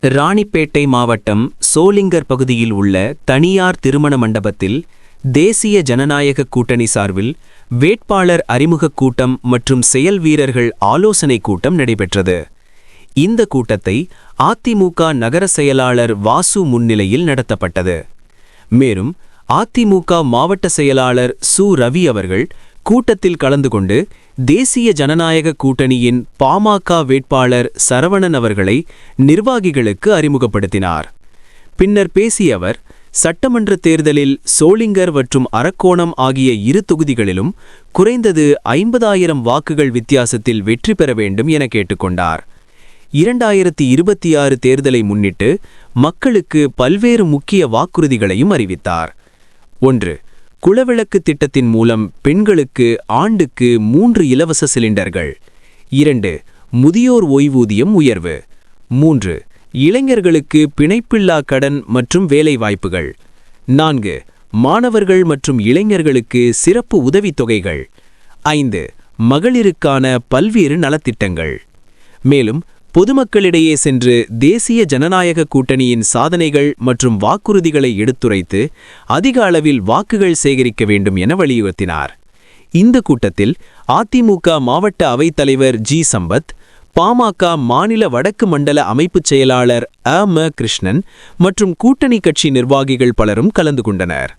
ராணிப்பேட்டை மாவட்டம் சோளிங்கர் பகுதியில் உள்ள தனியார் திருமண மண்டபத்தில் தேசிய ஜனநாயக கூட்டணி சார்பில் வேட்பாளர் அறிமுகக் கூட்டம் மற்றும் செயல் வீரர்கள் ஆலோசனைக் கூட்டம் நடைபெற்றது. இந்த கூட்டத்தை அதிமுக நகர செயலாளர் வாசு முன்னிலையில் நடத்தப்பட்டது. மேலும் அதிமுக மாவட்ட செயலாளர் சு ரவி அவர்கள் கூட்டத்தில் கலந்து கொண்டு தேசிய ஜனநாயக கூட்டணியின் பாமக வேட்பாளர் சரவணன் அவர்களை நிர்வாகிகளுக்கு அறிமுகப்படுத்தினார். பின்னர் பேசிய அவர், சட்டமன்ற தேர்தலில் சோளிங்கர் மற்றும் அரக்கோணம் ஆகிய இரு தொகுதிகளிலும் குறைந்தது 50,000 வாக்குகள் வித்தியாசத்தில் வெற்றி பெற வேண்டும் என கேட்டுக்கொண்டார். 2026 தேர்தலை முன்னிட்டு மக்களுக்கு பல்வேறு முக்கிய வாக்குறுதிகளையும் அறிவித்தார். 1. குளவிளக்கு திட்டத்தின் மூலம் பெண்களுக்கு ஆண்டுக்கு 3 இலவச சிலிண்டர்கள். 2. முதியோர் ஓய்வூதியம் உயர்வு. 3. இளைஞர்களுக்கு பிணைப்பில்லா கடன் மற்றும் வேலைவாய்ப்புகள். 4. மாணவர்கள் மற்றும் இளைஞர்களுக்கு சிறப்பு உதவித்தொகைகள். 5. மகளிருக்கான பல்வேறு நலத்திட்டங்கள். மேலும் பொதுமக்களிடையே சென்று தேசிய ஜனநாயக கூட்டணியின் சாதனைகள் மற்றும் வாக்குறுதிகளை எடுத்துரைத்து அதிக அளவில் வாக்குகள் சேகரிக்க வேண்டும் என வலியுறுத்தினார். இந்த கூட்டத்தில் அதிமுக மாவட்ட அவைத்தலைவர் ஜி சம்பத், பாமக மாநில வடக்கு மண்டல அமைப்புச் செயலாளர் அ.ம. கிருஷ்ணன் மற்றும் கூட்டணி கட்சி நிர்வாகிகள் பலரும் கலந்து கொண்டனர்.